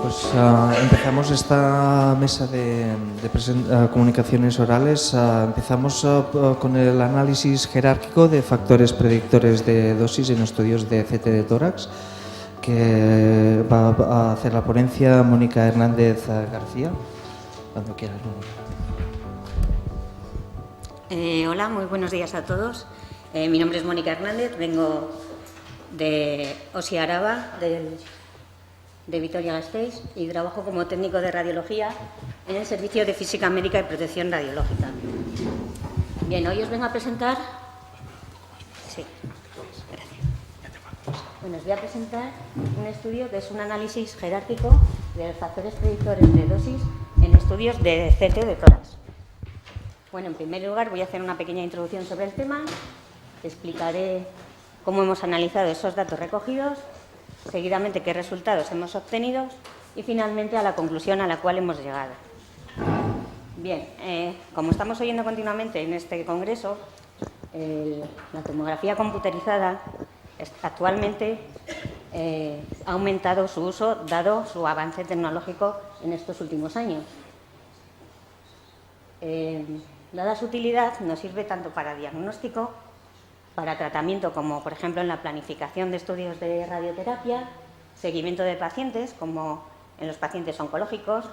Empezamos esta mesa de comunicaciones orales. Empezamos con el análisis jerárquico de factores predictores de dosis en estudios de CT de tórax, que va a hacer la ponencia Mónica Hernández García. Cuando quieras. Hola, muy buenos días a todos. Mi nombre es Mónica Hernández, vengo de OSI Araba, de Vitoria-Gasteiz, y trabajo como técnico de radiología en el Servicio de Física Médica y Protección Radiológica. Bien, hoy os vengo a presentar... Sí, gracias. Bueno, os voy a presentar un estudio que es un análisis jerárquico de los factores predictores de dosis en estudios de CT de tórax. Bueno, en primer lugar voy a hacer una pequeña introducción sobre el tema, explicaré cómo hemos analizado esos datos recogidos, seguidamente qué resultados hemos obtenido y finalmente a la conclusión a la cual hemos llegado. Bien, como estamos oyendo continuamente en este congreso, la tomografía computerizada actualmente ha aumentado su uso dado su avance tecnológico en estos últimos años. Dada su utilidad, nos sirve tanto para diagnóstico, para tratamiento, como por ejemplo en la planificación de estudios de radioterapia, seguimiento de pacientes, como en los pacientes oncológicos,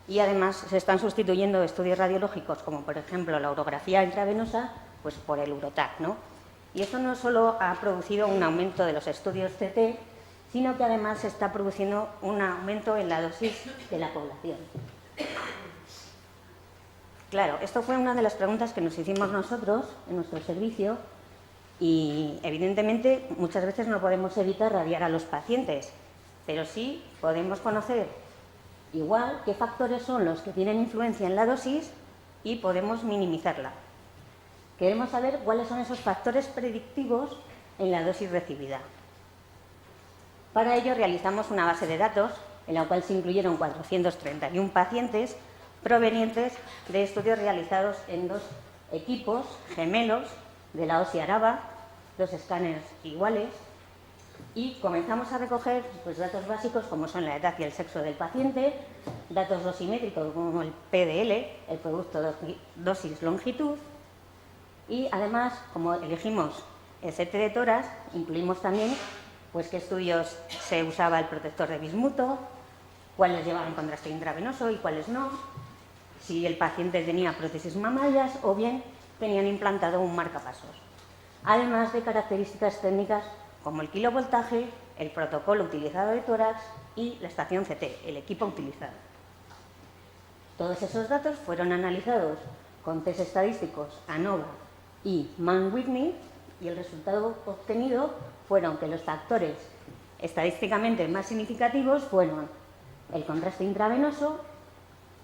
y además se están sustituyendo estudios radiológicos, como por ejemplo la urografía intravenosa, pues por el Urotac, ¿no? Y esto no solo ha producido un aumento de los estudios CT, sino que además se está produciendo un aumento en la dosis de la población. Claro, esto fue una de las preguntas que nos hicimos nosotros en nuestro servicio y, evidentemente, muchas veces no podemos evitar radiar a los pacientes, pero sí podemos conocer igual qué factores son los que tienen influencia en la dosis y podemos minimizarla. Queremos saber cuáles son esos factores predictivos en la dosis recibida. Para ello realizamos una base de datos en la cual se incluyeron 431 pacientes provenientes de estudios realizados en dos equipos gemelos de la OSI Araba, dos escáneres iguales, y comenzamos a recoger pues, datos básicos como son la edad y el sexo del paciente, datos dosimétricos como el PDL, el producto dosis-longitud, y además, como elegimos el CT de tórax, incluimos también pues, qué estudios se usaba el protector de bismuto, cuáles llevaban contraste intravenoso y cuáles no, si el paciente tenía prótesis mamarias o bien tenían implantado un marcapasos. Además de características técnicas como el kilovoltaje, el protocolo utilizado de tórax y la estación CT, el equipo utilizado. Todos esos datos fueron analizados con test estadísticos ANOVA y Mann-Whitney y el resultado obtenido fueron que los factores estadísticamente más significativos fueron el contraste intravenoso,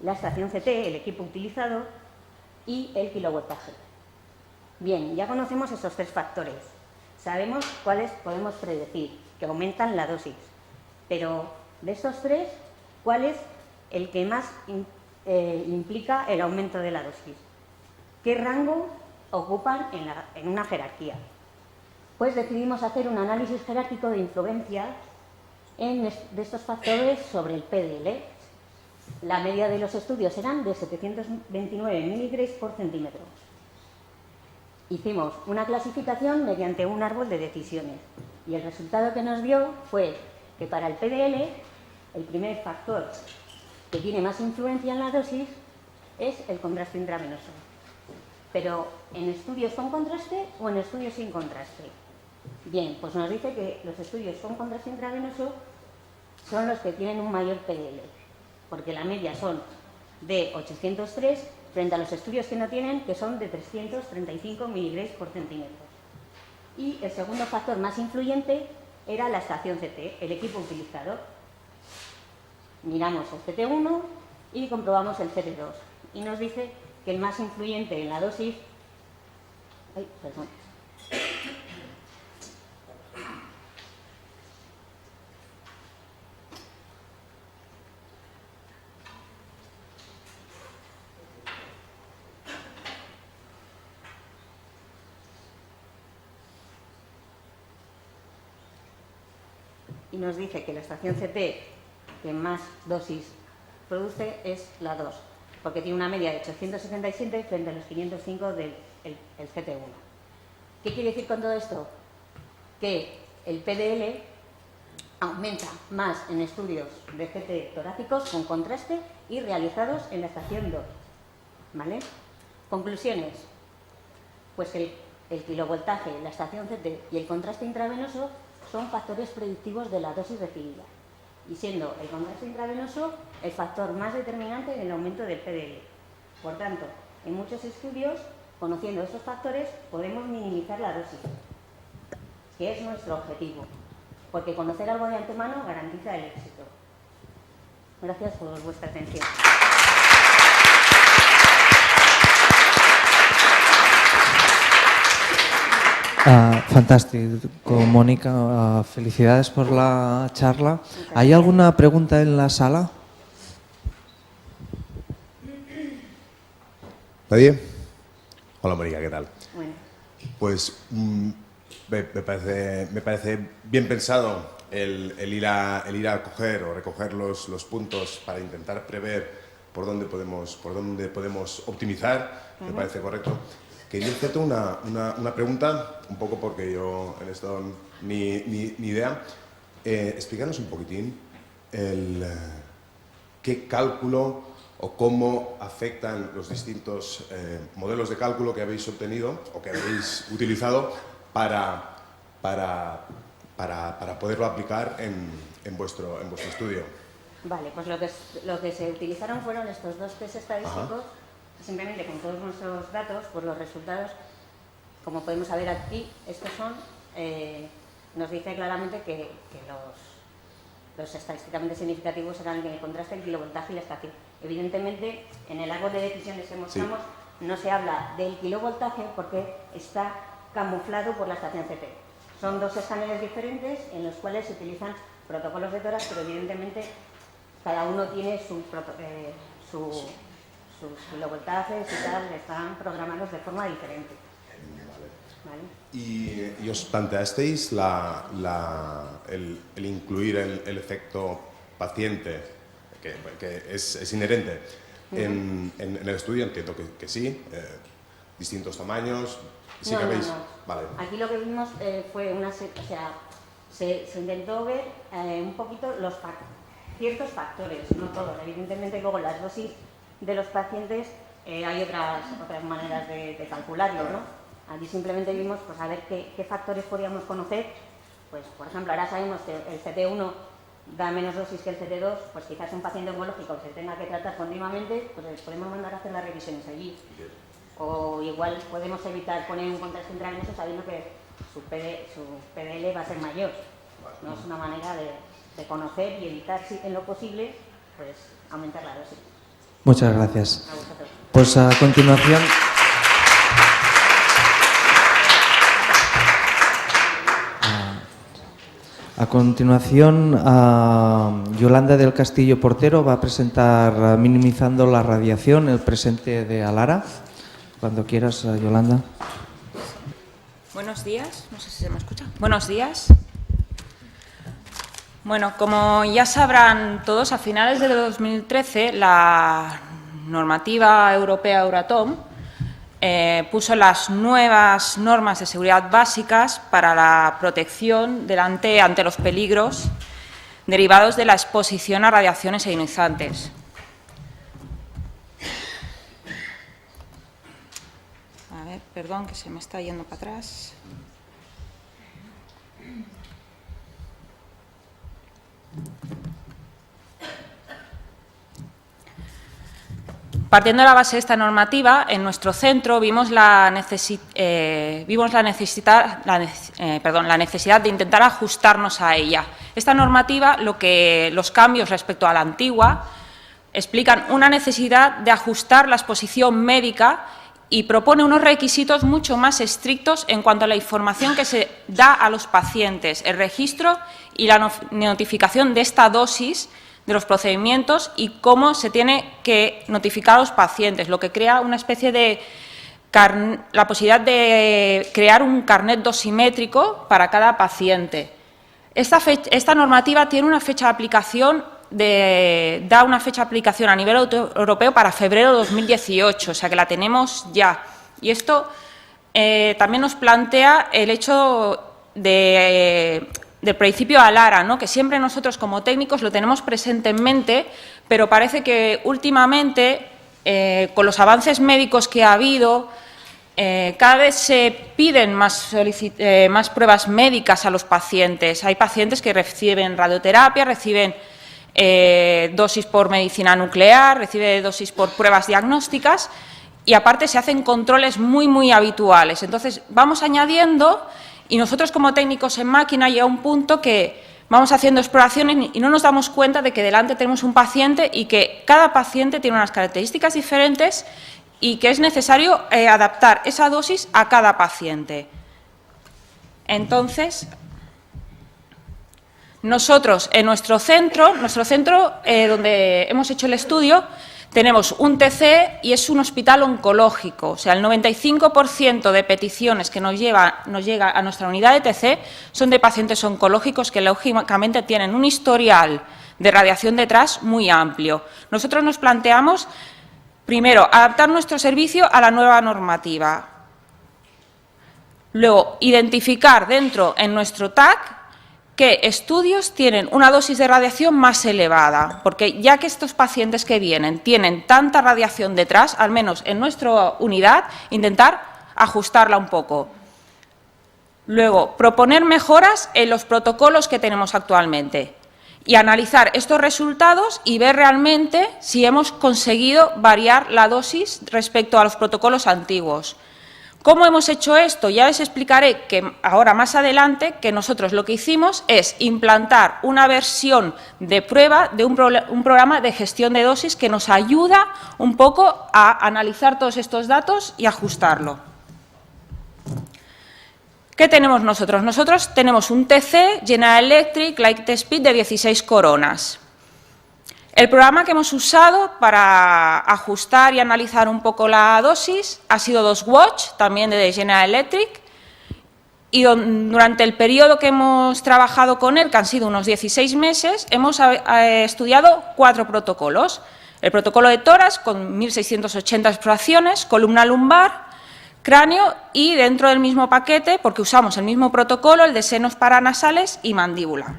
la estación CT, el equipo utilizado y el kilovoltaje. Bien, ya conocemos esos tres factores. Sabemos cuáles podemos predecir, que aumentan la dosis. Pero de estos tres, ¿cuál es el que más implica el aumento de la dosis? ¿Qué rango ocupan en una jerarquía? Pues decidimos hacer un análisis jerárquico de influencia de estos factores sobre el PDL. La media de los estudios eran de 729 miligramas por centímetro. Hicimos una clasificación mediante un árbol de decisiones y el resultado que nos dio fue que para el PDL, el primer factor que tiene más influencia en la dosis es el contraste intravenoso. Pero ¿en estudios con contraste o en estudios sin contraste? Bien, pues nos dice que los estudios con contraste intravenoso son los que tienen un mayor PDL, porque la media son de 803 frente a los estudios que no tienen, que son de 335 miligramas por centímetro. Y el segundo factor más influyente era la estación CT, el equipo utilizado. Miramos el CT1 y comprobamos el CT2. Y nos dice que el más influyente en la dosis... Ay, perdón. Y nos dice que la estación CT que más dosis produce es la 2, porque tiene una media de 877 frente a los 505 del CT1. ¿Qué quiere decir con todo esto? Que el PDL aumenta más en estudios de CT torácicos con contraste y realizados en la estación 2. ¿Vale? Conclusiones. Pues el kilovoltaje, la estación CT y el contraste intravenoso son factores predictivos de la dosis recibida, y siendo el contraste intravenoso el factor más determinante en el aumento del PDL. Por tanto, en muchos estudios, conociendo estos factores, podemos minimizar la dosis, que es nuestro objetivo, porque conocer algo de antemano garantiza el éxito. Gracias por vuestra atención. Fantástico, Mónica. Felicidades por la charla. ¿Hay alguna pregunta en la sala? ¿Nadie? Hola, Mónica, ¿qué tal? Bueno. Pues me parece bien pensado el ir a coger o recoger los puntos para intentar prever por dónde podemos optimizar. Me parece correcto. Quería hacerte una pregunta, un poco porque yo en esto ni idea. Explícanos un poquitín qué cálculo o cómo afectan los distintos modelos de cálculo que habéis obtenido o que habéis utilizado para poderlo aplicar en vuestro estudio. Vale, pues lo que se utilizaron fueron estos dos test estadísticos. Ajá. Simplemente con todos nuestros datos, pues los resultados, como podemos ver aquí, estos son, nos dice claramente que los estadísticamente significativos eran el contraste, el kilovoltaje y la estación. Evidentemente, en el árbol de decisiones que mostramos, sí, no se habla del kilovoltaje porque está camuflado por la estación CT. Son dos escáneres diferentes en los cuales se utilizan protocolos de tórax, pero evidentemente cada uno tiene sus kilovoltajes y tal, están programados de forma diferente. Vale. ¿Y os planteasteis el incluir el efecto paciente, que es inherente, en el estudio? Entiendo que sí, distintos tamaños. Sí, no, que habéis... no. Vale. Aquí lo que vimos fue se intentó ver un poquito ciertos factores, no todos. Evidentemente luego las dosis de los pacientes hay otras maneras de calcularlo, ¿no? Aquí simplemente vimos pues, a ver qué factores podíamos conocer. Pues, por ejemplo, ahora sabemos que el CT1 da menos dosis que el CT2, pues quizás un paciente oncológico que se tenga que tratar continuamente, pues les podemos mandar a hacer las revisiones allí. O igual podemos evitar poner un contraste intravenoso sabiendo que su PDL va a ser mayor. No es una manera de conocer y evitar, si en lo posible, pues aumentar la dosis. Muchas gracias. Pues a continuación... Yolanda del Castillo Portero va a presentar Minimizando la radiación, el presente de Alara. Cuando quieras, Yolanda. Buenos días, no sé si se me escucha. Buenos días. Bueno, como ya sabrán todos, a finales de 2013 la normativa europea Euratom puso las nuevas normas de seguridad básicas para la protección ante los peligros derivados de la exposición a radiaciones ionizantes. A ver, perdón, que se me está yendo para atrás. Partiendo de la base de esta normativa, en nuestro centro vimos la necesidad de intentar ajustarnos a ella. Esta normativa, los cambios respecto a la antigua, explican una necesidad de ajustar la exposición médica y propone unos requisitos mucho más estrictos en cuanto a la información que se da a los pacientes, el registro y la notificación de esta dosis, de los procedimientos y cómo se tiene que notificar a los pacientes, lo que crea una especie de la posibilidad de crear un carnet dosimétrico para cada paciente. Esta normativa tiene una fecha de aplicación da una fecha de aplicación a nivel europeo para febrero de 2018, o sea que la tenemos ya. Y esto también nos plantea el hecho del principio ALARA, ¿no? Que siempre nosotros como técnicos lo tenemos presente en mente, pero parece que últimamente, con los avances médicos que ha habido, cada vez se piden más pruebas médicas a los pacientes. Hay pacientes que reciben radioterapia, reciben dosis por medicina nuclear, reciben dosis por pruebas diagnósticas y aparte se hacen controles muy habituales. Entonces, vamos añadiendo y nosotros como técnicos en máquina llega un punto que vamos haciendo exploraciones y no nos damos cuenta de que delante tenemos un paciente y que cada paciente tiene unas características diferentes y que es necesario adaptar esa dosis a cada paciente. Entonces, nosotros en nuestro centro donde hemos hecho el estudio, tenemos un TC y es un hospital oncológico. O sea, el 95% de peticiones que nos llega a nuestra unidad de TC son de pacientes oncológicos que, lógicamente, tienen un historial de radiación detrás muy amplio. Nosotros nos planteamos, primero, adaptar nuestro servicio a la nueva normativa. Luego, identificar en nuestro TAC qué estudios tienen una dosis de radiación más elevada, porque ya que estos pacientes que vienen tienen tanta radiación detrás, al menos en nuestra unidad, intentar ajustarla un poco. Luego, proponer mejoras en los protocolos que tenemos actualmente y analizar estos resultados y ver realmente si hemos conseguido variar la dosis respecto a los protocolos antiguos. ¿Cómo hemos hecho esto? Ya les explicaré que ahora más adelante que nosotros lo que hicimos es implantar una versión de prueba de un programa de gestión de dosis que nos ayuda un poco a analizar todos estos datos y ajustarlo. ¿Qué tenemos nosotros? Nosotros tenemos un TC General Electric Lightspeed de 16 coronas. El programa que hemos usado para ajustar y analizar un poco la dosis ha sido 2Watch, también de General Electric, y durante el periodo que hemos trabajado con él, que han sido unos 16 meses, hemos estudiado 4 protocolos. El protocolo de tórax, con 1.680 exploraciones, columna lumbar, cráneo y dentro del mismo paquete, porque usamos el mismo protocolo, el de senos paranasales y mandíbula.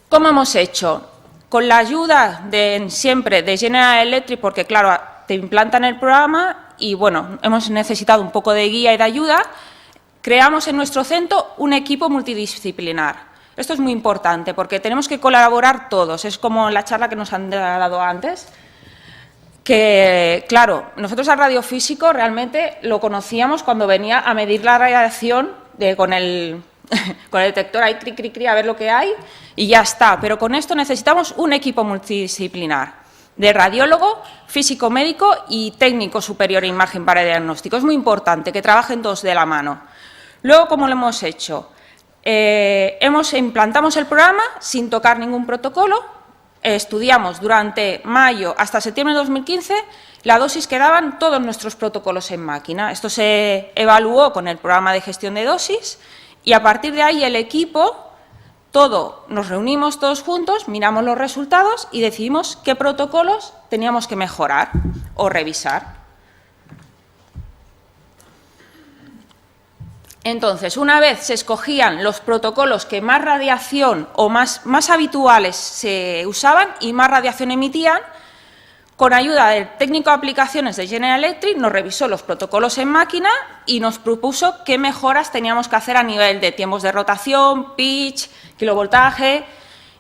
¿Cómo hemos hecho? Con la ayuda siempre de General Electric, porque claro, te implantan el programa y bueno, hemos necesitado un poco de guía y de ayuda, creamos en nuestro centro un equipo multidisciplinar. Esto es muy importante porque tenemos que colaborar todos, es como la charla que nos han dado antes, que claro, nosotros al radiofísico realmente lo conocíamos cuando venía a medir la radiación con el detector ahí, cri, a ver lo que hay y ya está. Pero con esto necesitamos un equipo multidisciplinar de radiólogo, físico médico y técnico superior en imagen para diagnóstico. Es muy importante que trabajen todos de la mano. Luego, ¿cómo lo hemos hecho? Implantamos el programa sin tocar ningún protocolo. Estudiamos durante mayo hasta septiembre de 2015 la dosis que daban todos nuestros protocolos en máquina. Esto se evaluó con el programa de gestión de dosis y a partir de ahí el equipo, nos reunimos todos juntos, miramos los resultados y decidimos qué protocolos teníamos que mejorar o revisar. Entonces, una vez se escogían los protocolos que más radiación o más habituales se usaban y más radiación emitían, con ayuda del técnico de aplicaciones de General Electric nos revisó los protocolos en máquina y nos propuso qué mejoras teníamos que hacer a nivel de tiempos de rotación, pitch, kilovoltaje.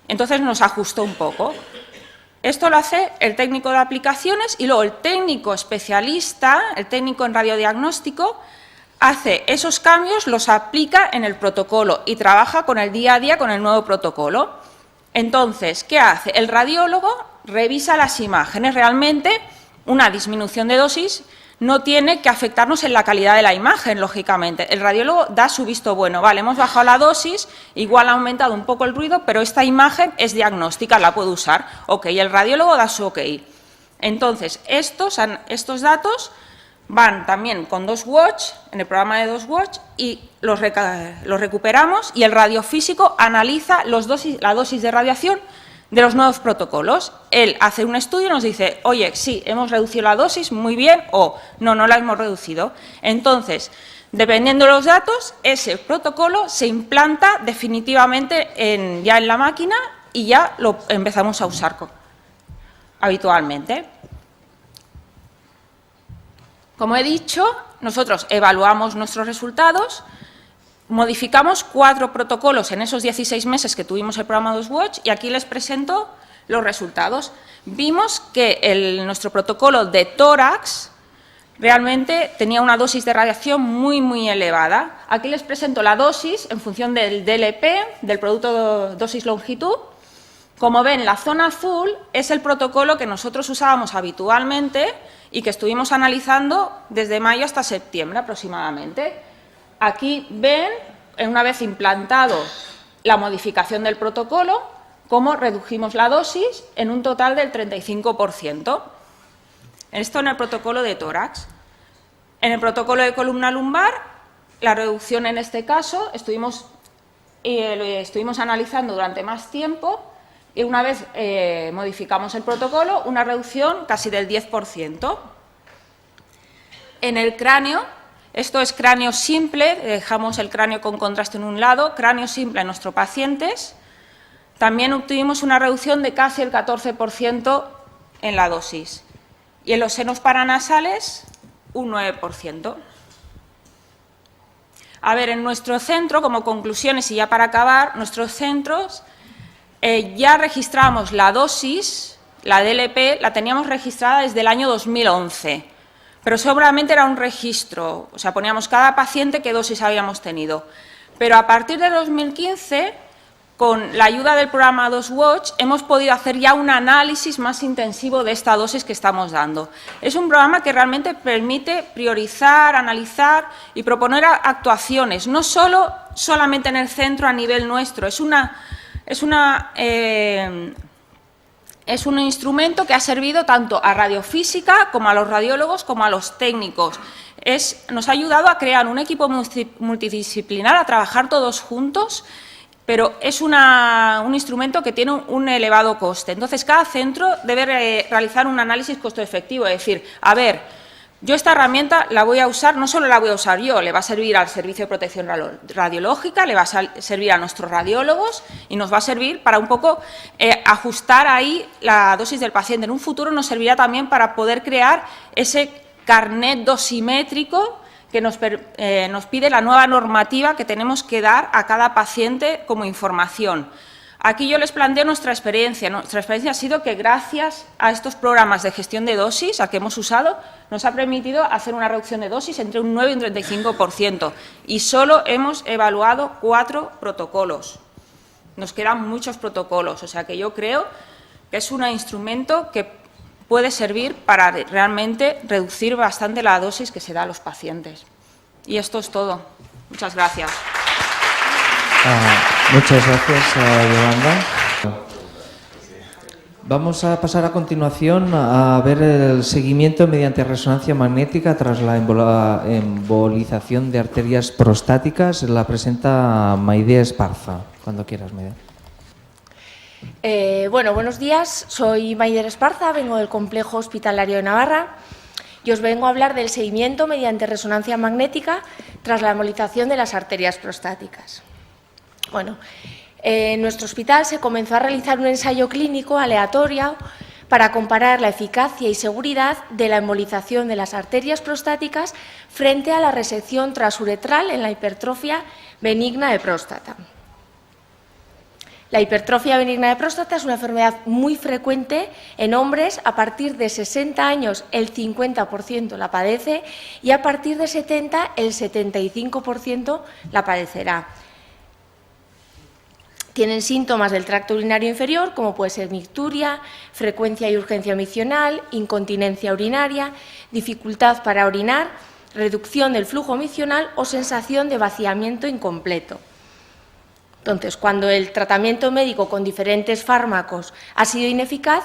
Entonces nos ajustó un poco. Esto lo hace el técnico de aplicaciones y luego el técnico especialista, el técnico en radiodiagnóstico, hace esos cambios, los aplica en el protocolo y trabaja con el día a día con el nuevo protocolo. Entonces, ¿qué hace? El radiólogo revisa las imágenes. Realmente, una disminución de dosis no tiene que afectarnos en la calidad de la imagen, lógicamente. El radiólogo da su visto bueno. Vale, hemos bajado la dosis, igual ha aumentado un poco el ruido, pero esta imagen es diagnóstica, la puedo usar. Ok, el radiólogo da su ok. Entonces, estos datos van también con 2Watch, en el programa de 2Watch, y los recuperamos y el radiofísico analiza la dosis de radiación de los nuevos protocolos. Él hace un estudio y nos dice, oye, sí, hemos reducido la dosis, muy bien, o no, no la hemos reducido. Entonces, dependiendo de los datos, ese protocolo se implanta definitivamente ya en la máquina y ya lo empezamos a usar habitualmente. Como he dicho, nosotros evaluamos nuestros resultados, modificamos 4 protocolos en esos 16 meses que tuvimos el programa 2Watch y aquí les presento los resultados. Vimos que nuestro protocolo de tórax realmente tenía una dosis de radiación muy, muy elevada. Aquí les presento la dosis en función del DLP, del producto dosis-longitud. Como ven, la zona azul es el protocolo que nosotros usábamos habitualmente y que estuvimos analizando desde mayo hasta septiembre aproximadamente. Aquí ven, una vez implantado la modificación del protocolo, cómo redujimos la dosis en un total del 35%. Esto en el protocolo de tórax. En el protocolo de columna lumbar, la reducción en este caso, estuvimos analizando durante más tiempo y una vez modificamos el protocolo, una reducción casi del 10%. En el cráneo, esto es cráneo simple, dejamos el cráneo con contraste en un lado, cráneo simple en nuestros pacientes, también obtuvimos una reducción de casi el 14% en la dosis. Y en los senos paranasales, un 9%. A ver, en nuestro centro, como conclusiones y ya para acabar, nuestros centros ya registramos la dosis, la DLP, la teníamos registrada desde el año 2011, pero seguramente era un registro, o sea, poníamos cada paciente qué dosis habíamos tenido. Pero a partir de 2015, con la ayuda del programa 2Watch, hemos podido hacer ya un análisis más intensivo de esta dosis que estamos dando. Es un programa que realmente permite priorizar, analizar y proponer actuaciones, no solamente en el centro a nivel nuestro, es un instrumento que ha servido tanto a radiofísica como a los radiólogos como a los técnicos. Nos ha ayudado a crear un equipo multidisciplinar, a trabajar todos juntos, pero es un instrumento que tiene un elevado coste. Entonces, cada centro debe realizar un análisis costo-efectivo, es decir, a ver, yo esta herramienta la voy a usar, no solo la voy a usar yo, le va a servir al Servicio de Protección Radiológica, le va a servir a nuestros radiólogos y nos va a servir para un poco ajustar ahí la dosis del paciente. En un futuro nos servirá también para poder crear ese carnet dosimétrico que nos pide la nueva normativa que tenemos que dar a cada paciente como información. Aquí yo les planteo nuestra experiencia. Nuestra experiencia ha sido que gracias a estos programas de gestión de dosis a que hemos usado, nos ha permitido hacer una reducción de dosis entre un 9 y un 35%. Y solo hemos evaluado 4 protocolos. Nos quedan muchos protocolos, o sea que yo creo que es un instrumento que puede servir para realmente reducir bastante la dosis que se da a los pacientes. Y esto es todo. Muchas gracias. Muchas gracias, Yolanda. Vamos a pasar a continuación a ver el seguimiento mediante resonancia magnética tras la embolización de arterias prostáticas. La presenta Maide Esparza. Cuando quieras, Maide. Bueno, buenos días. Soy Maide Esparza, vengo del Complejo Hospitalario de Navarra y os vengo a hablar del seguimiento mediante resonancia magnética tras la embolización de las arterias prostáticas. Bueno, en nuestro hospital se comenzó a realizar un ensayo clínico aleatorio para comparar la eficacia y seguridad de la embolización de las arterias prostáticas frente a la resección transuretral en la hipertrofia benigna de próstata. La hipertrofia benigna de próstata es una enfermedad muy frecuente en hombres. A partir de 60 años el 50% la padece y a partir de 70 el 75% la padecerá. Tienen síntomas del tracto urinario inferior, como puede ser micturia, frecuencia y urgencia micional, incontinencia urinaria, dificultad para orinar, reducción del flujo micional o sensación de vaciamiento incompleto. Entonces, cuando el tratamiento médico con diferentes fármacos ha sido ineficaz,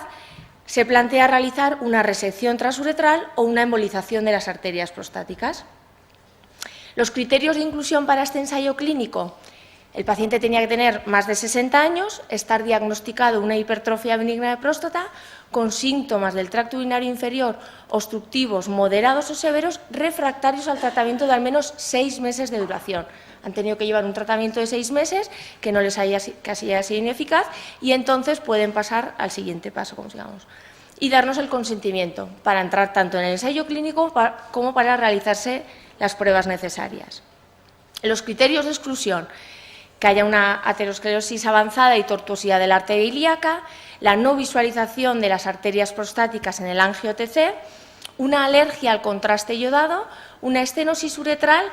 se plantea realizar una resección transuretral o una embolización de las arterias prostáticas. Los criterios de inclusión para este ensayo clínico: el paciente tenía que tener más de 60 años, estar diagnosticado una hipertrofia benigna de próstata con síntomas del tracto urinario inferior obstructivos, moderados o severos, refractarios al tratamiento de al menos 6 meses de duración. Han tenido que llevar un tratamiento de 6 meses que no les haya sido ineficaz y entonces pueden pasar al siguiente paso, como digamos, y darnos el consentimiento para entrar tanto en el ensayo clínico como para realizarse las pruebas necesarias. Los criterios de exclusión: que haya una aterosclerosis avanzada y tortuosidad de la arteria ilíaca, la no visualización de las arterias prostáticas en el angio-TC, una alergia al contraste iodado, una estenosis uretral,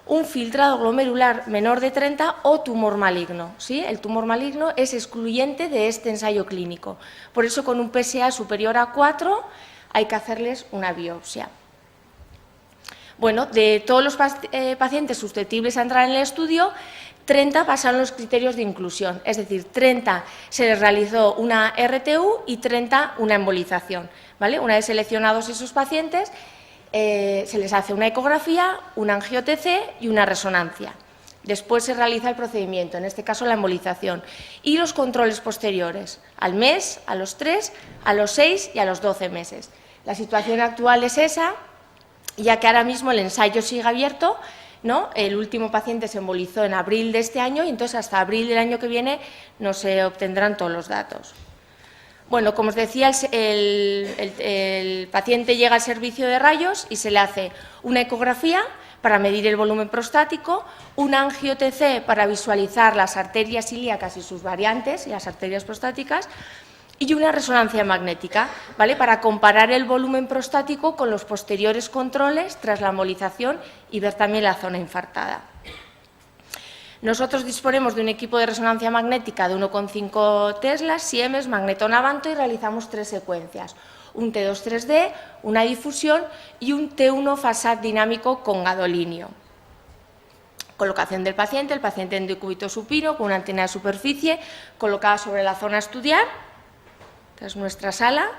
un filtrado glomerular menor de 30 o tumor maligno. ¿Sí? El tumor maligno es excluyente de este ensayo clínico. Por eso, con un PSA superior a 4 hay que hacerles una biopsia. Bueno, de todos los pacientes susceptibles a entrar en el estudio, 30 pasaron los criterios de inclusión, es decir, 30 se les realizó una RTU y 30 una embolización. ¿Vale? Una vez seleccionados esos pacientes, se les hace una ecografía, un angio-TC y una resonancia. Después se realiza el procedimiento, en este caso la embolización, y los controles posteriores, al mes, a los 3, a los 6 y a los 12 meses. La situación actual es esa, ya que ahora mismo el ensayo sigue abierto, ¿no? El último paciente se embolizó en abril de este año y entonces hasta abril del año que viene no se obtendrán todos los datos. Bueno, como os decía, el paciente llega al servicio de rayos y se le hace una ecografía para medir el volumen prostático, un angio-TC para visualizar las arterias ilíacas y sus variantes y las arterias prostáticas, y una resonancia magnética, ¿vale? Para comparar el volumen prostático con los posteriores controles tras la embolización y ver también la zona infartada. Nosotros disponemos de un equipo de resonancia magnética de 1,5 teslas, Siemens, magneto-navanto, y realizamos 3 secuencias: un T2 3D, una difusión y un T1 FASAT dinámico con gadolinio. Colocación del paciente: el paciente en decúbito supino con una antena de superficie colocada sobre la zona a estudiar. Esta es nuestra sala.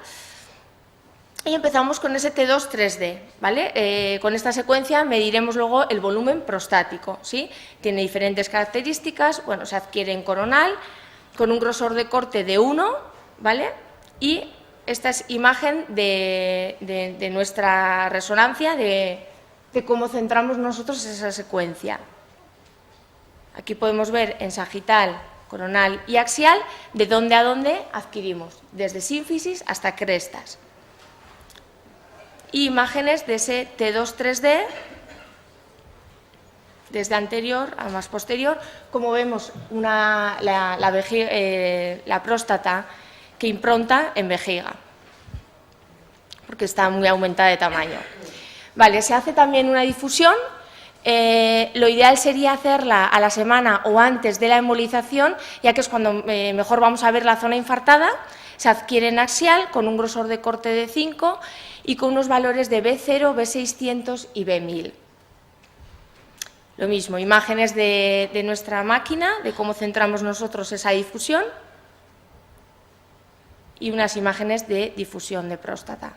Y empezamos con ese T2 3D, ¿vale? Con esta secuencia mediremos luego el volumen prostático, ¿sí? Tiene diferentes características, bueno, se adquiere en coronal, con un grosor de corte de 1, ¿vale? Y esta es imagen de nuestra resonancia, de cómo centramos nosotros esa secuencia. Aquí podemos ver en sagital, coronal y axial de dónde a dónde adquirimos, desde sínfisis hasta crestas. Y imágenes de ese T2 3D, desde anterior a más posterior, como vemos la próstata que impronta en vejiga, porque está muy aumentada de tamaño. Vale, se hace también una difusión. Lo ideal sería hacerla a la semana o antes de la embolización, ya que es cuando mejor vamos a ver la zona infartada. Se adquiere en axial con un grosor de corte de 5 y con unos valores de B0, B600 y B1000. Lo mismo, imágenes de nuestra máquina, de cómo centramos nosotros esa difusión, y unas imágenes de difusión de próstata.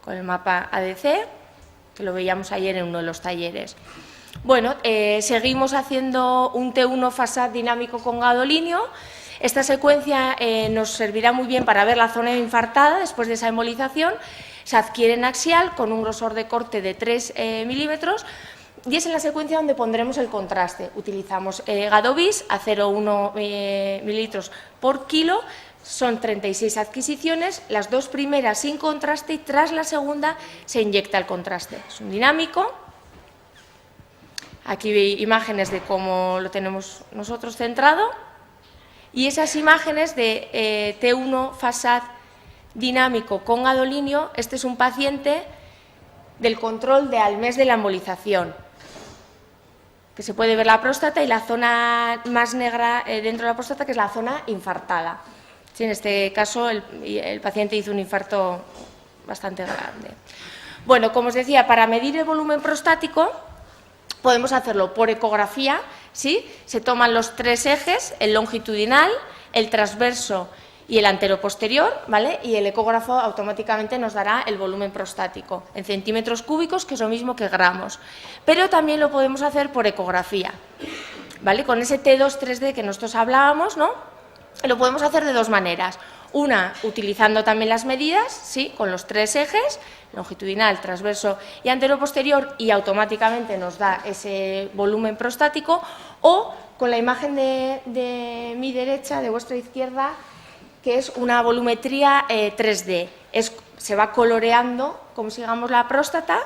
Con el mapa ADC, que lo veíamos ayer en uno de los talleres. Bueno, seguimos haciendo un T1 FASAT dinámico con gadolinio. Esta secuencia nos servirá muy bien para ver la zona infartada después de esa embolización. Se adquiere en axial con un grosor de corte de 3 milímetros y es en la secuencia donde pondremos el contraste. Utilizamos Gadovis a 0,1 mililitros por kilo. Son 36 adquisiciones, las 2 primeras sin contraste y tras la segunda se inyecta el contraste. Es un dinámico. Aquí veis imágenes de cómo lo tenemos nosotros centrado. Y esas imágenes de T1 FASAT dinámico con gadolinio, este es un paciente del control de al mes de la embolización, que se puede ver la próstata y la zona más negra dentro de la próstata, que es la zona infartada. Sí, en este caso el paciente hizo un infarto bastante grande. Bueno, como os decía, para medir el volumen prostático podemos hacerlo por ecografía, ¿sí? Se toman los 3 ejes, el longitudinal, el transverso y el anteroposterior, ¿vale? Y el ecógrafo automáticamente nos dará el volumen prostático en centímetros cúbicos, que es lo mismo que gramos. Pero también lo podemos hacer por ecografía, ¿vale? Con ese T2 3D que nosotros hablábamos, ¿no? Lo podemos hacer de dos maneras. Una, utilizando también las medidas, ¿sí? Con los 3 ejes, longitudinal, transverso y anteroposterior, y automáticamente nos da ese volumen prostático, o con la imagen de mi derecha, de vuestra izquierda, que es una volumetría 3D. Se va coloreando, como si digamos, la próstata.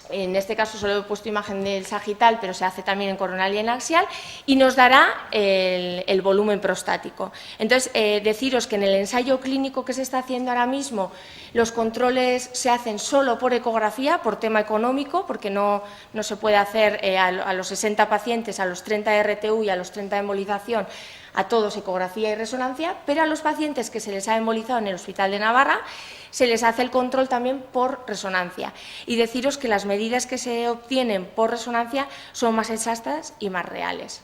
En este caso solo he puesto imagen del sagital, pero se hace también en coronal y en axial, y nos dará el volumen prostático. Entonces, deciros que en el ensayo clínico que se está haciendo ahora mismo, los controles se hacen solo por ecografía, por tema económico, porque no se puede hacer a los 60 pacientes, a los 30 de RTU y a los 30 de embolización, a todos ecografía y resonancia, pero a los pacientes que se les ha embolizado en el Hospital de Navarra se les hace el control también por resonancia. Y deciros que las medidas que se obtienen por resonancia son más exactas y más reales.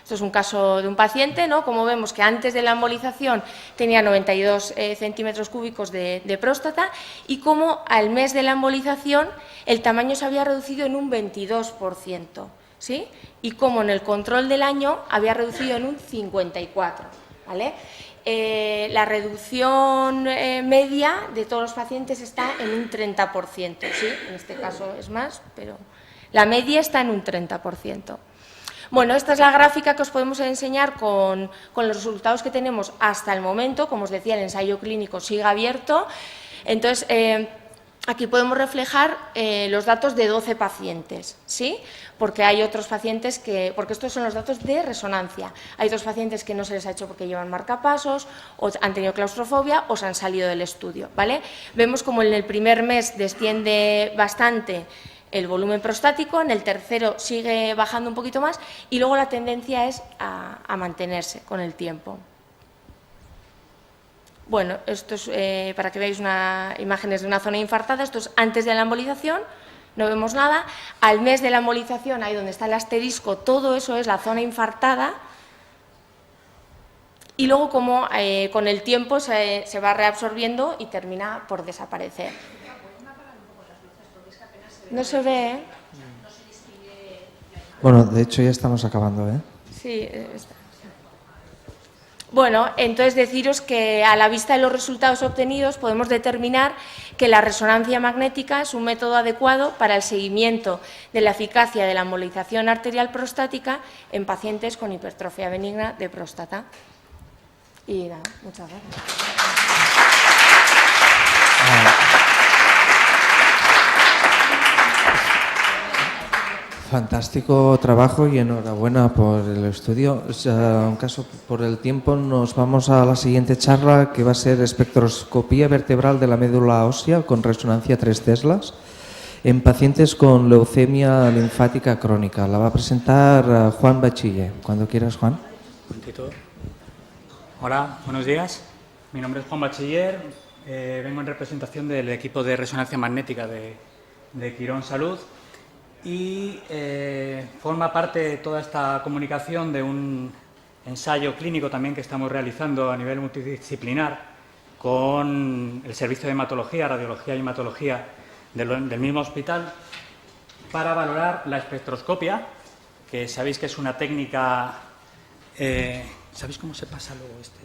Esto es un caso de un paciente, ¿no? Como vemos que antes de la embolización tenía 92 centímetros cúbicos de próstata, y como al mes de la embolización el tamaño se había reducido en un 22%. ¿Sí? Y como en el control del año había reducido en un 54%, ¿vale? La reducción media de todos los pacientes está en un 30%, ¿sí? En este caso es más, pero la media está en un 30%. Bueno, esta es la gráfica que os podemos enseñar con los resultados que tenemos hasta el momento. Como os decía, el ensayo clínico sigue abierto. Entonces, aquí podemos reflejar los datos de 12 pacientes, ¿sí? Porque hay otros pacientes porque estos son los datos de resonancia. Hay otros pacientes que no se les ha hecho porque llevan marcapasos, o han tenido claustrofobia, o se han salido del estudio, ¿vale? Vemos como en el primer mes desciende bastante el volumen prostático, en el tercero sigue bajando un poquito más, y luego la tendencia es a mantenerse con el tiempo. Bueno, esto es para que veáis imágenes de una zona infartada. Esto es antes de la embolización, no vemos nada. Al mes de la embolización, ahí donde está el asterisco, todo eso es la zona infartada. Y luego, como con el tiempo se va reabsorbiendo y termina por desaparecer. No se ve, ¿eh? Bueno, de hecho ya estamos acabando, ¿eh? Sí, está. Bueno, entonces deciros que a la vista de los resultados obtenidos podemos determinar que la resonancia magnética es un método adecuado para el seguimiento de la eficacia de la embolización arterial prostática en pacientes con hipertrofia benigna de próstata. Y nada, muchas gracias. Fantástico trabajo y enhorabuena por el estudio. En caso por el tiempo, nos vamos a la siguiente charla, que va a ser espectroscopía vertebral de la médula ósea con resonancia 3 teslas en pacientes con leucemia linfática crónica. La va a presentar Juan Bachiller. Cuando quieras, Juan. Hola, buenos días. Mi nombre es Juan Bachiller. Vengo en representación del equipo de resonancia magnética de Quirón Salud. Y forma parte de toda esta comunicación de un ensayo clínico también que estamos realizando a nivel multidisciplinar con el servicio de hematología, radiología y hematología del mismo hospital, para valorar la espectroscopia, que sabéis que es una técnica... ¿Sabéis cómo se pasa luego este?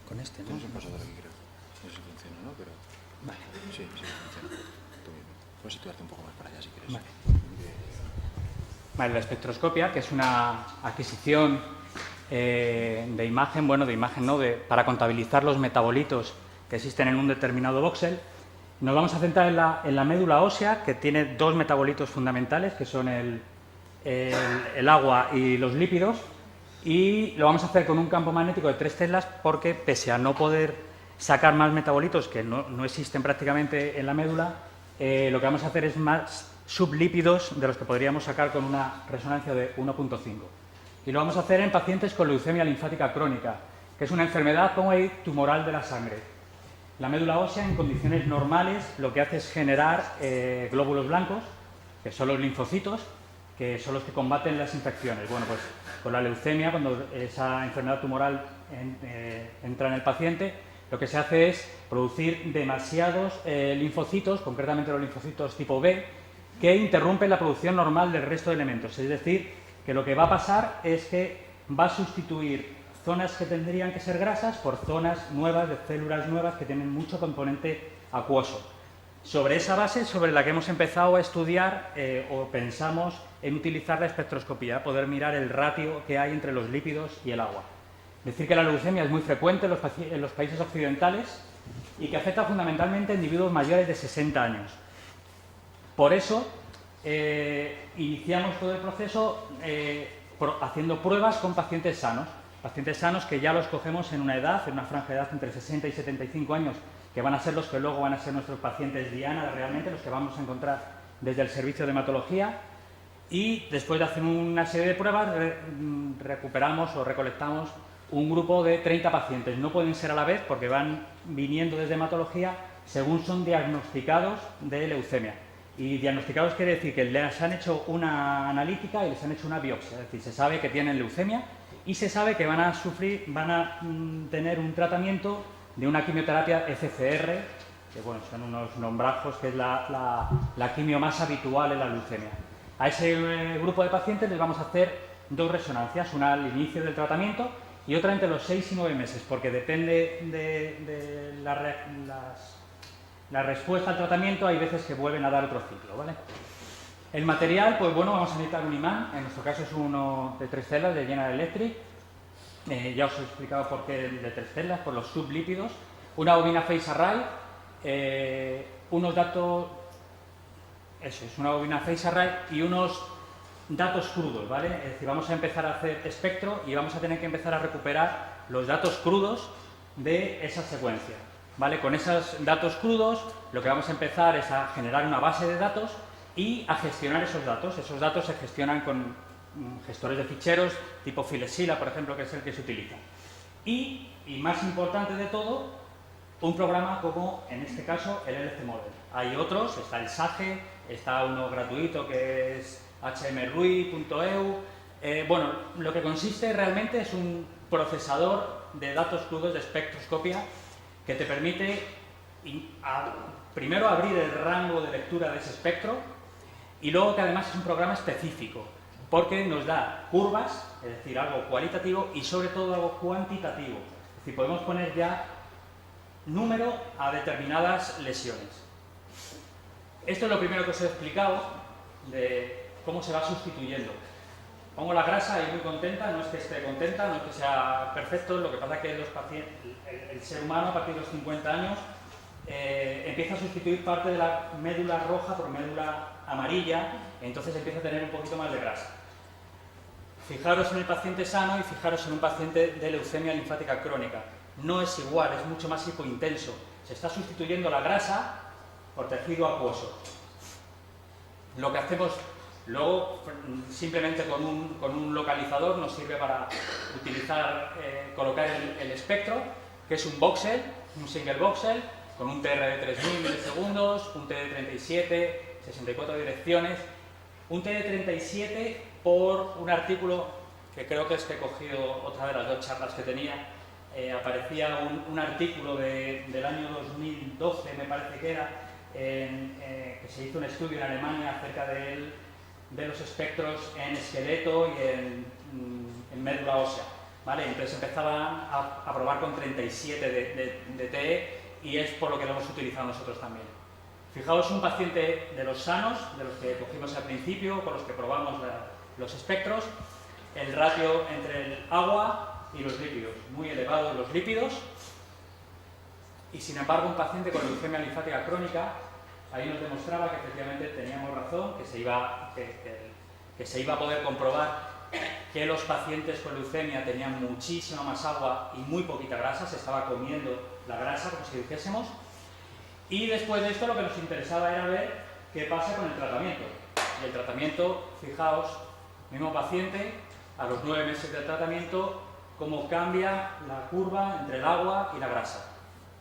Con este, ¿no? No se pasa de aquí, creo. No sé si funciona, ¿no? Pero... Vale. Sí, funciona. Tú mismo. Puedes situarte un poco más para allá si quieres. Vale. Vale, la espectroscopia, que es una adquisición de imagen, para contabilizar los metabolitos que existen en un determinado voxel. Nos vamos a centrar en la médula ósea, que tiene dos metabolitos fundamentales, que son el agua y los lípidos, y lo vamos a hacer con un campo magnético de 3 teslas, porque pese a no poder sacar más metabolitos que no existen prácticamente en la médula, lo que vamos a hacer es más sublípidos de los que podríamos sacar con una resonancia de 1.5. Y lo vamos a hacer en pacientes con leucemia linfática crónica, que es una enfermedad tumoral de la sangre. La médula ósea, en condiciones normales, lo que hace es generar glóbulos blancos, que son los linfocitos, que son los que combaten las infecciones. Bueno, pues con la leucemia, cuando esa enfermedad tumoral entra en el paciente, lo que se hace es producir demasiados linfocitos, concretamente los linfocitos tipo B, que interrumpen la producción normal del resto de elementos. Es decir, que lo que va a pasar es que va a sustituir zonas que tendrían que ser grasas por zonas nuevas, de células nuevas que tienen mucho componente acuoso. Sobre esa base, sobre la que hemos empezado a estudiar o pensamos en utilizar la espectroscopía, poder mirar el ratio que hay entre los lípidos y el agua. Decir que la leucemia es muy frecuente en los países occidentales y que afecta fundamentalmente a individuos mayores de 60 años. Por eso, iniciamos todo el proceso haciendo pruebas con pacientes sanos que ya los cogemos en una edad, en una franja de edad entre 60 y 75 años, que van a ser los que luego van a ser nuestros pacientes diana, realmente los que vamos a encontrar desde el servicio de hematología, y después de hacer una serie de pruebas recuperamos o recolectamos un grupo de 30 pacientes. No pueden ser a la vez porque van viniendo desde hematología según son diagnosticados de leucemia. Y diagnosticados quiere decir que les han hecho una analítica y les han hecho una biopsia, es decir, se sabe que tienen leucemia y se sabe que van a tener un tratamiento de una quimioterapia FCR, que bueno, son unos nombrajos, que es la quimio más habitual en la leucemia. A ese grupo de pacientes les vamos a hacer 2 resonancias, una al inicio del tratamiento y otra entre los 6 y 9 meses, porque depende de la respuesta al tratamiento, hay veces que vuelven a dar otro ciclo, ¿vale? El material, pues bueno, vamos a necesitar un imán, en nuestro caso es uno de 3 celdas de General Electric. Ya os he explicado por qué de 3 celdas, por los sublípidos, una bobina Phase Array, unos datos, eso es, una bobina Phase Array y unos datos crudos, ¿vale? Es decir, vamos a empezar a hacer espectro y vamos a tener que empezar a recuperar los datos crudos de esa secuencia, ¿vale? Con esos datos crudos lo que vamos a empezar es a generar una base de datos y a gestionar esos datos. Esos datos se gestionan con gestores de ficheros tipo Filesila, por ejemplo, que es el que se utiliza. Y más importante de todo, un programa como, en este caso, el LC Model. Hay otros, está el SAGE, está uno gratuito que es hmrui.eu. Bueno, lo que consiste realmente es un procesador de datos crudos de espectroscopia que te permite primero abrir el rango de lectura de ese espectro y luego que además es un programa específico, porque nos da curvas, es decir, algo cualitativo y sobre todo algo cuantitativo. Es decir, podemos poner ya número a determinadas lesiones. Esto es lo primero que os he explicado de cómo se va sustituyendo. Pongo la grasa y muy contenta, no es que esté contenta, no es que sea perfecto, lo que pasa es que el ser humano a partir de los 50 años empieza a sustituir parte de la médula roja por médula amarilla, entonces empieza a tener un poquito más de grasa. Fijaros en el paciente sano y fijaros en un paciente de leucemia linfática crónica. No es igual, es mucho más hipointenso. Se está sustituyendo la grasa por tejido acuoso. Lo que hacemos luego, simplemente con un localizador, nos sirve para colocar el espectro, que es un voxel, un single voxel, con un TR de 3000 milisegundos, un TD 37, 64 direcciones. Un TD 37 por un artículo que creo que es que he cogido otra de las 2 charlas que tenía. Aparecía un artículo del año 2012, me parece que era, que se hizo un estudio en Alemania acerca de los espectros en esqueleto y en médula ósea, ¿vale? Entonces empezaban a probar con 37 de TE y es por lo que lo hemos utilizado nosotros también. Fijaos un paciente de los sanos, de los que cogimos al principio, con los que probamos los espectros, el ratio entre el agua y los lípidos, muy elevados los lípidos, y sin embargo un paciente con leucemia linfática crónica, ahí nos demostraba que efectivamente teníamos razón, que se iba a poder comprobar que los pacientes con leucemia tenían muchísima más agua y muy poquita grasa, se estaba comiendo la grasa, como si dijésemos, y después de esto lo que nos interesaba era ver qué pasa con el tratamiento. Y el tratamiento, fijaos, mismo paciente, a los 9 meses del tratamiento, cómo cambia la curva entre el agua y la grasa,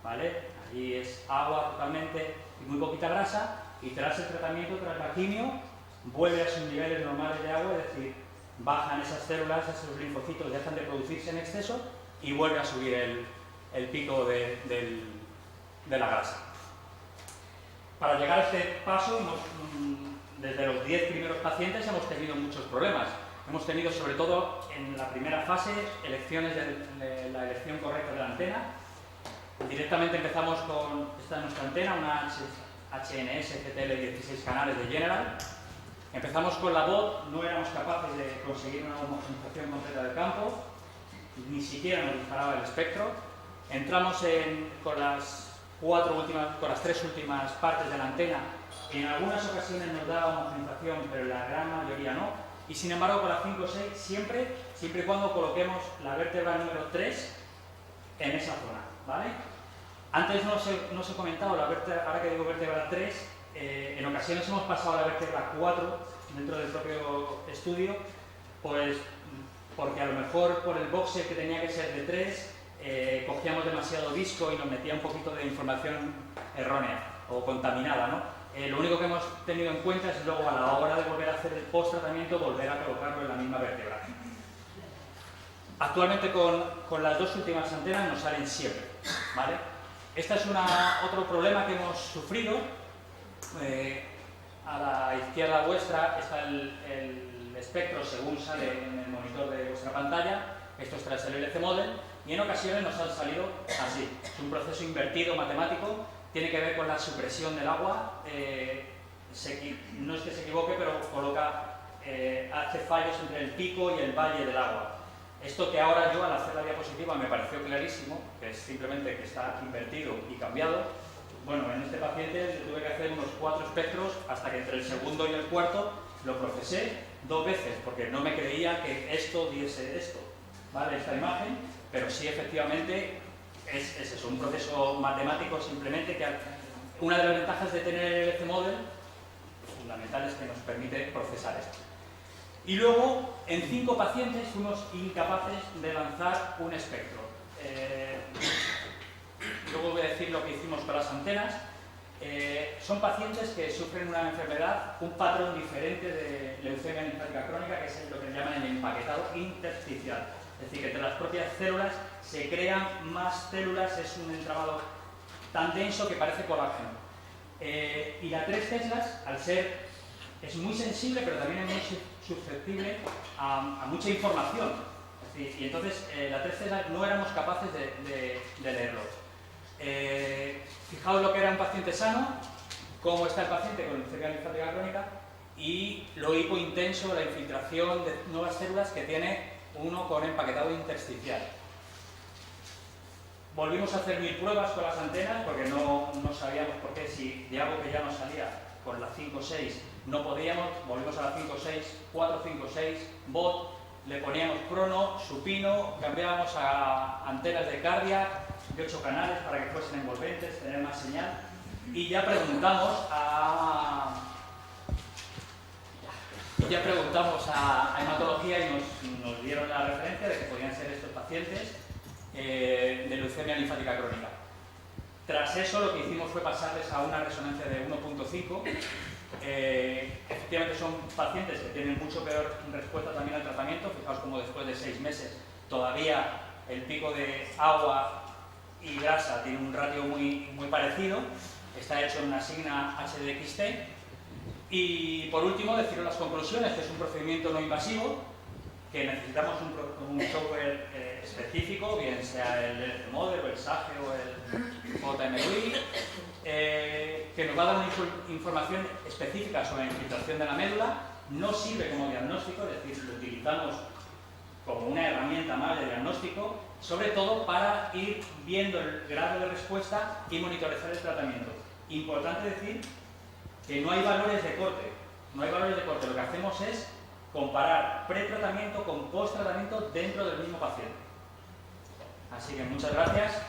¿vale? Allí es agua totalmente y muy poquita grasa, y tras el tratamiento, tras la quimio, vuelve a sus niveles normales de agua, es decir, bajan esas células, esos linfocitos dejan de producirse en exceso y vuelve a subir el pico de la grasa. Para llegar a este paso, desde los 10 primeros pacientes hemos tenido muchos problemas. Hemos tenido, sobre todo en la primera fase, elecciones de la elección correcta de la antena. Directamente empezamos con esta nuestra antena, una HNS CTL 16 canales de General. Empezamos con la BOT, no éramos capaces de conseguir una homogenización completa del campo, ni siquiera nos disparaba el espectro. Entramos con las 3 últimas partes de la antena, que en algunas ocasiones nos daba homogenización, pero en la gran mayoría no. Y sin embargo, con las 5 o 6, siempre y cuando coloquemos la vértebra número 3 en esa zona, ¿vale? Antes no os he comentado, ahora que digo vértebra 3, en ocasiones hemos pasado a la vértebra 4 dentro del propio estudio, pues porque a lo mejor por el boxer que tenía que ser de 3, cogíamos demasiado disco y nos metía un poquito de información errónea o contaminada, ¿no? Lo único que hemos tenido en cuenta es luego a la hora de volver a hacer el post-tratamiento volver a colocarlo en la misma vértebra. Actualmente con las 2 últimas antenas nos salen siempre, ¿vale? Este es otro problema que hemos sufrido. A la izquierda vuestra está el espectro según sale en el monitor de vuestra pantalla. Esto es tras el LC Model y en ocasiones nos han salido así. Es un proceso invertido matemático, tiene que ver con la supresión del agua. No es que se equivoque, pero hace fallos entre el pico y el valle del agua. Esto que ahora yo al hacer la diapositiva me pareció clarísimo, que es simplemente que está invertido y cambiado. Bueno, en este paciente le tuve que hacer unos 4 espectros hasta que entre el segundo y el cuarto lo procesé 2 veces, porque no me creía que esto diese esto, ¿vale? Esta imagen, pero sí efectivamente es eso, un proceso matemático simplemente que una de las ventajas de tener el LC Model fundamental es que nos permite procesar esto. Y luego, en 5 pacientes fuimos incapaces de lanzar un espectro. Luego voy a decir lo que hicimos con las antenas. Son pacientes que sufren una enfermedad, un patrón diferente de leucemia linfática crónica, que es lo que llaman el empaquetado intersticial. Es decir, que entre las propias células se crean más células, es un entramado tan denso que parece colágeno. Y la 3 Teslas, es muy sensible, pero también es muy susceptible a mucha información. Es decir, y entonces la 3 Teslas no éramos capaces de leerlo. Fijaos lo que era un paciente sano, cómo está el paciente con leucemia linfática crónica y lo hipointenso, la infiltración de nuevas células que tiene uno con empaquetado intersticial. Volvimos a hacer 1000 pruebas con las antenas porque no sabíamos por qué, si de algo que ya nos salía con la 5-6 no podíamos, volvimos a la 5-6, 4-5-6, bot, le poníamos crono, supino, cambiábamos a antenas de cardiac de 8 canales para que fuesen envolventes, tener más señal, y ya preguntamos a hematología y nos dieron la referencia de que podían ser estos pacientes de leucemia linfática crónica. Tras eso lo que hicimos fue pasarles a una resonancia de 1.5. Efectivamente son pacientes que tienen mucho peor respuesta también al tratamiento. Fijaos como después de 6 meses todavía el pico de agua y grasa tiene un ratio muy parecido. Está hecho en una signa HDXT. Y por último deciros las conclusiones, que es un procedimiento no invasivo, que necesitamos un software específico, bien sea el LC Model o el SAGE o el JMUI, que nos va a dar una información específica sobre la infiltración de la médula. No sirve como diagnóstico, es decir, lo utilizamos como una herramienta más de diagnóstico, sobre todo para ir viendo el grado de respuesta y monitorizar el tratamiento. Importante decir que no hay valores de corte, lo que hacemos es comparar pretratamiento con post-tratamiento dentro del mismo paciente. Así que muchas gracias.